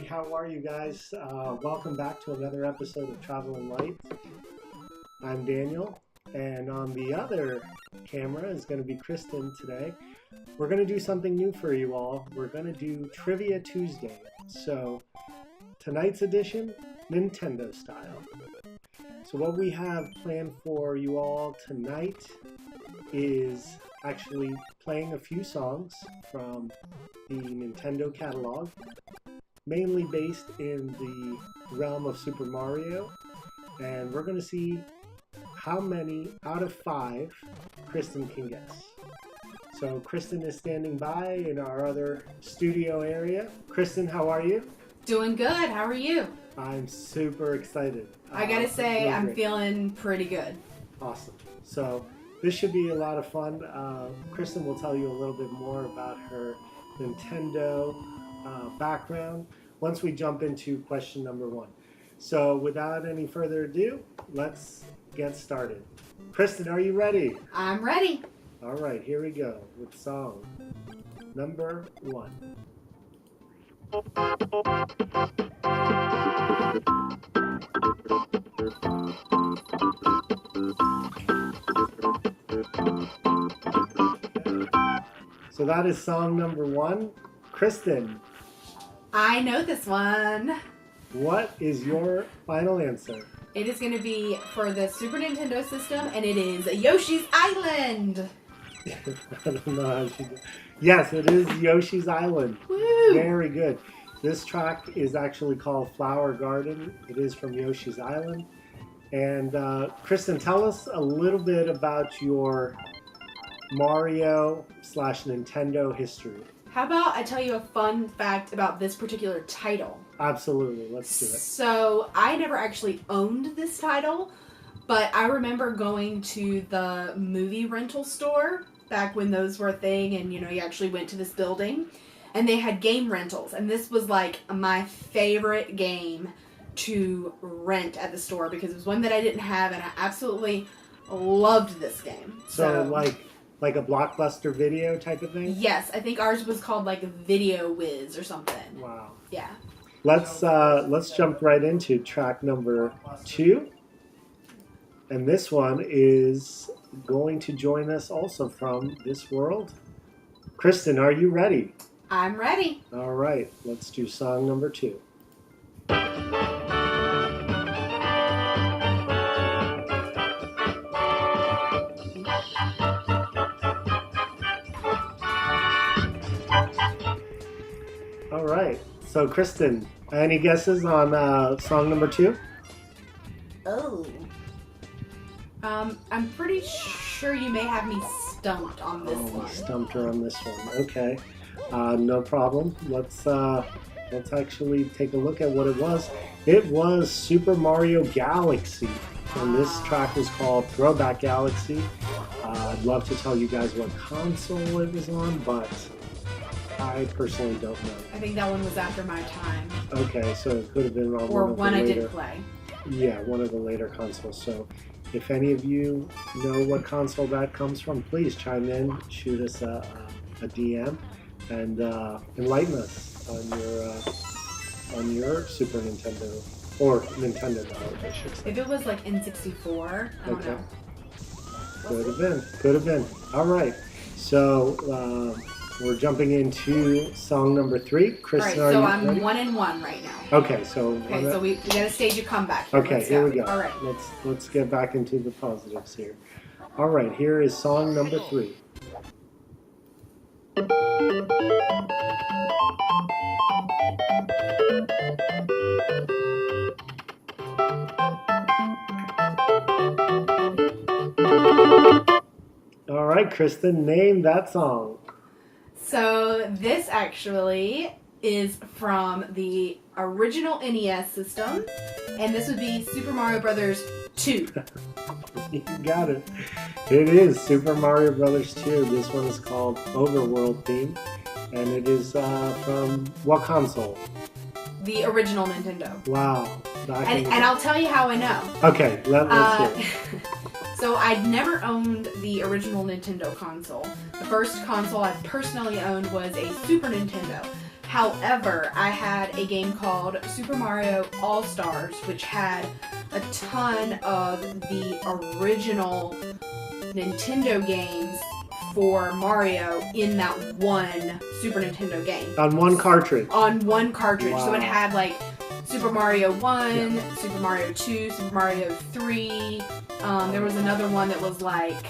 How are you guys? Welcome back to another episode of Traveling Light. I'm Daniel, and on the other camera is going to be Kristin today. We're going to do something new for you all. We're going to do Trivia Tuesday. So tonight's edition, Nintendo style. So what we have planned for you all tonight is actually playing a few songs from the Nintendo catalog, mainly based in the realm of Super Mario, and we're going to see how many out of 5 Kristin can guess. So Kristin is standing by in our other studio area. Kristin, how are you? Doing good. How are you? I'm super excited. I gotta say, I'm great. feeling pretty good. Awesome. So this should be a lot of fun. Kristin will tell you a little bit more about her Nintendo background once we jump into question number 1. So without any further ado, let's get started. Kristin, are you ready? I'm ready. All right, here we go with song number 1. So that is song number 1. Kristin, I know this one. what is your final answer? It is going to be for the Super Nintendo system, and it is Yoshi's Island. I don't know how she did. Yes, it is Yoshi's Island. Woo! Very good. This track is actually called Flower Garden. It is from Yoshi's Island. And Kristin, tell us a little bit about your Mario/Nintendo history. How about I tell you a fun fact about this particular title? Absolutely, let's do it. So, I never actually owned this title, but I remember going to the movie rental store back when those were a thing, and you actually went to this building, and they had game rentals, and this was like my favorite game to rent at the store because it was one that I didn't have, and I absolutely loved this game. So like a Blockbuster video type of thing? Yes, I think ours was called like Video Whiz or something. Wow. Yeah. Let's jump right into track number 2. And this one is going to join us also from this world. Kristin, are you ready? I'm ready. All right, let's do song number 2. All right, so Kristin, any guesses on song number 2? Oh. I'm pretty sure you may have me stumped on this one. Stumped her on this one. Okay, no problem. Let's actually take a look at what it was. It was Super Mario Galaxy, and this track was called Throwback Galaxy. I'd love to tell you guys what console it was on, but I personally don't know. I think that one was after my time. Okay, so it could have been on Or one of one the I later, didn't play. Yeah, one of the later consoles. So if any of you know what console that comes from, please chime in, shoot us a DM, and enlighten us on your Super Nintendo or Nintendo knowledge, I should say. If it was like N64, I don't know. Could have been. All right, so we're jumping into song number 3. Kristin, Alright, are so you I'm ready? 1-1 right now. Okay, so we gotta stage a comeback here. Okay, Let's here we go. All right. Let's get back into the positives here. All right, here is song number 3. All right, Kristin, name that song. So this actually is from the original NES system, and this would be Super Mario Brothers 2. You got it. It is Super Mario Brothers 2. This one is called Overworld Theme, and it is from what console? The original Nintendo. Wow. And I'll tell you how I know. Okay, let's hear it. So I'd never owned the original Nintendo console. The first console I personally owned was a Super Nintendo. However, I had a game called Super Mario All-Stars, which had a ton of the original Nintendo games for Mario in that one Super Nintendo game. On one cartridge? On one cartridge. Wow. So it had like Super Mario 1, Super Mario 2, Super Mario 3. There was another one that was like,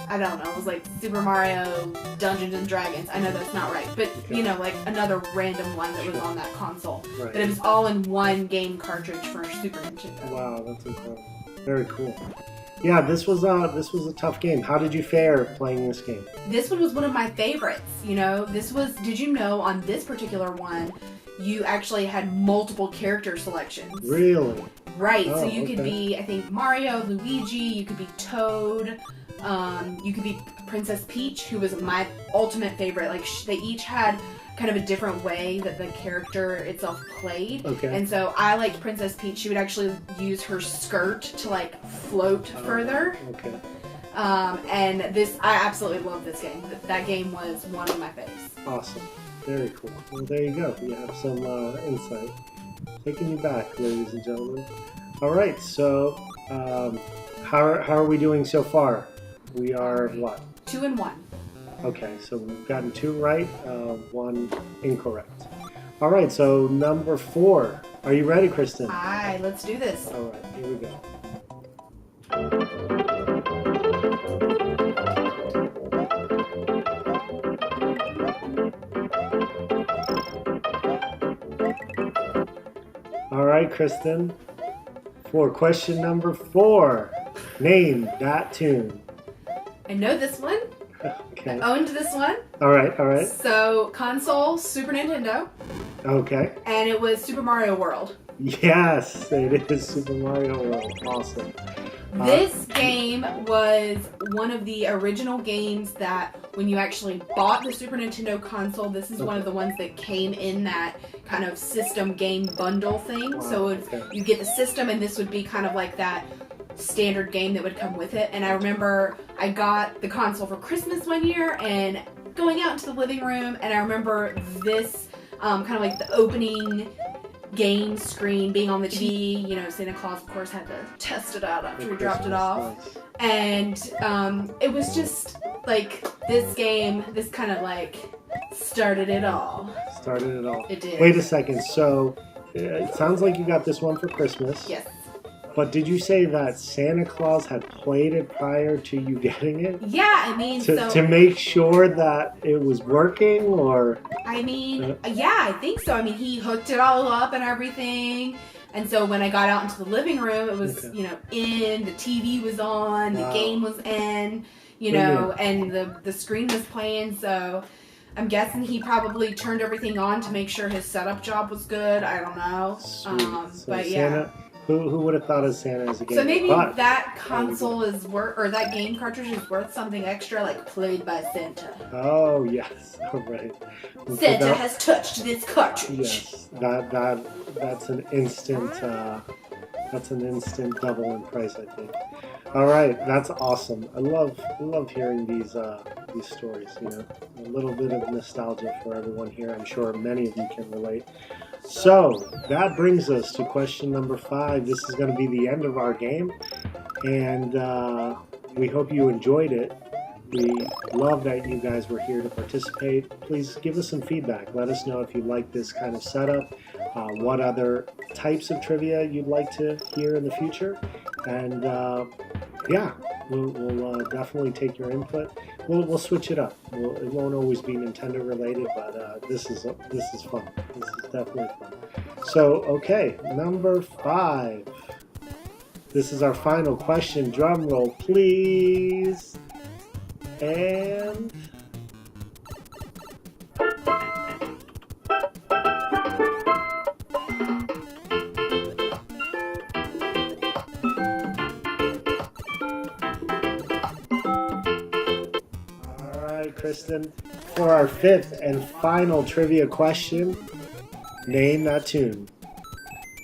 I don't know, it was like Super Mario Dungeons and Dragons. I know that's not right, but you know, like another random one that was on that console. Right. But it was all in one game cartridge for Super Nintendo. Wow, that's incredible. Very cool. Yeah, this was a tough game. How did you fare playing this game? This one was one of my favorites. You know, did you know on this particular one, you actually had multiple character selections? Really? Right. Oh, so you could okay. be, I think, Mario, Luigi. You could be Toad. You could be Princess Peach, who was my ultimate favorite. Like they each had kind of a different way that the character itself played. Okay. And so I liked Princess Peach. She would actually use her skirt to like float further. Okay. And I absolutely love this game. That game was one of my faves. Awesome. Very cool. Well, there you go. You have some insight. Taking you back, ladies and gentlemen. All right. So, how are we doing so far? We are what? 2 and 1. Okay, so we've gotten 2 right, 1 incorrect. All right, so number 4. Are you ready, Kristin? Aye, let's do this. All right, here we go. All right, Kristin. For question number 4, name that tune. I know this one. Okay. I owned this one. All right, all right. So, console, Super Nintendo. Okay. And it was Super Mario World. Yes, it is Super Mario World. Awesome. This game was one of the original games that when you actually bought the Super Nintendo console, this is one of the ones that came in that kind of system game bundle thing. Wow, So okay. you get the system and this would be kind of like that standard game that would come with it. And I remember I got the console for Christmas one year and going out into the living room, and I remember this kind of like the opening game screen being on the TV. You know, Santa Claus of course had to test it out after he dropped it off. Nice. And it was just like this game, this kind of like started it all. Started it all. It did. Wait a second. So it sounds like you got this one for Christmas. Yes. But did you say that Santa Claus had played it prior to you getting it? Yeah, I mean, To make sure that it was working, or? I mean, yeah, I think so. I mean, he hooked it all up and everything. And so when I got out into the living room, it was, Okay. you know, in, the TV was on, the Wow. game was in, you Brilliant. know, and the screen was playing. So I'm guessing he probably turned everything on to make sure his setup job was good. I don't know. Sweet. So But yeah. Santa, who would have thought of Santa as a game? So maybe But that console is worth, or that game cartridge is worth something extra, like played by Santa. Oh yes, all right. And so Santa that- has touched this cartridge. Yes, that's an instant double in price, I think. All right, that's awesome. I love hearing these stories. You know, a little bit of nostalgia for everyone here. I'm sure many of you can relate. So that brings us to question number 5. This is going to be the end of our game, and we hope you enjoyed it. We love that you guys were here to participate. Please give us some feedback. Let us know if you like this kind of setup, what other types of trivia you'd like to hear in the future. And yeah, we'll definitely take your input. We'll switch it up. It won't always be Nintendo related, but this is fun. This is definitely fun. So, okay, number 5. This is our final question. Drum roll, please. And all right, Kristin, for our 5th and final trivia question, name that tune.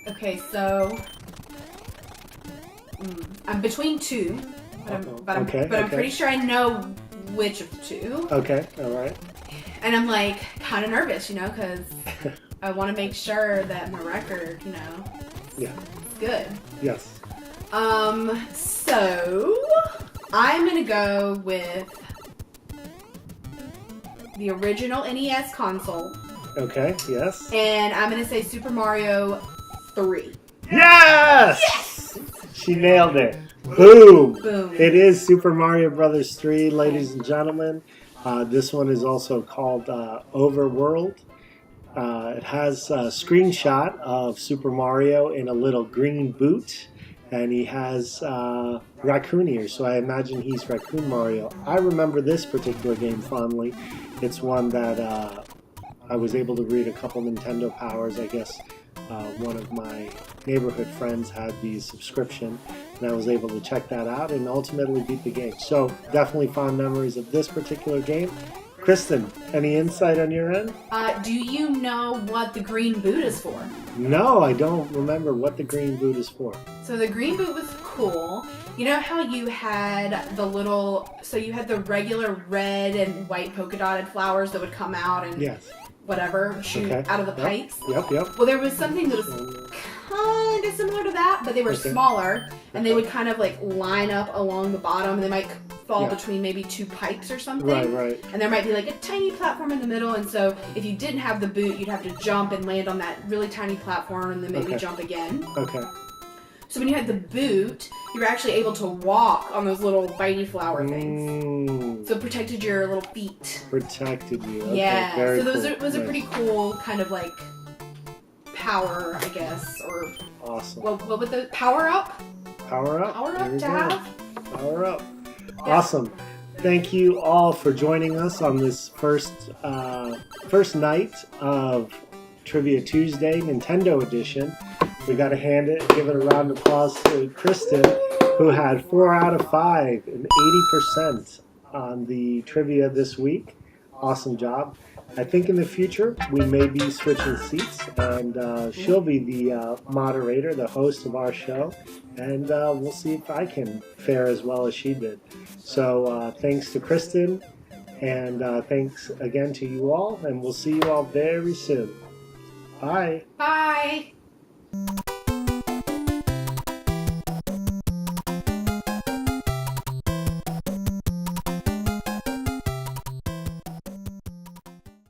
Okay, so I'm between 2, but I'm Okay, pretty sure I know which of the two. Okay, all right. And I'm like kind of nervous, you know, because I want to make sure that my record, you know, Yeah. is good. Yes. So I'm gonna go with the original NES console. Okay, yes. And I'm gonna say Super Mario 3. Yes! Yes! She nailed it. Boom! Boom. It is Super Mario Brothers 3, ladies and gentlemen. This one is also called Overworld. It has a screenshot of Super Mario in a little green boot, and he has raccoon ears, so I imagine he's Raccoon Mario. I remember this particular game fondly. It's one that I was able to read a couple Nintendo Powers. I guess one of my neighborhood friends had the subscription, and I was able to check that out and ultimately beat the game. So definitely fond memories of this particular game. Kristin, any insight on your end? Do you know what the green boot is for? No, I don't remember what the green boot is for. So the green boot was cool. You know how you had the little, so you had the regular red and white polka dotted flowers that would come out and Yes. whatever, shoot out of the pipes? Yep. Well, there was something that was kind of similar to that, but they were smaller, and they would kind of like line up along the bottom, and they might fall between maybe two pipes or something. Right. And there might be like a tiny platform in the middle, and so if you didn't have the boot, you'd have to jump and land on that really tiny platform and then maybe jump again. Okay. So when you had the boot, you were actually able to walk on those little bitey flower things. So it protected your little feet. Protected you. Okay, Yeah. very So those cool. was a pretty cool kind of like power, I guess, or awesome. what would the power up? Power up. Power There up we to go. have? Power up. Yeah. Awesome. Thank you all for joining us on this first night of Trivia Tuesday, Nintendo Edition. We got to give it a round of applause to Kristin, who had 4 out of 5 and 80% on the trivia this week. Awesome job. I think in the future we may be switching seats, and she'll be the moderator, the host of our show, and we'll see if I can fare as well as she did. So thanks to Kristin, and thanks again to you all, and we'll see you all very soon. Bye. Bye.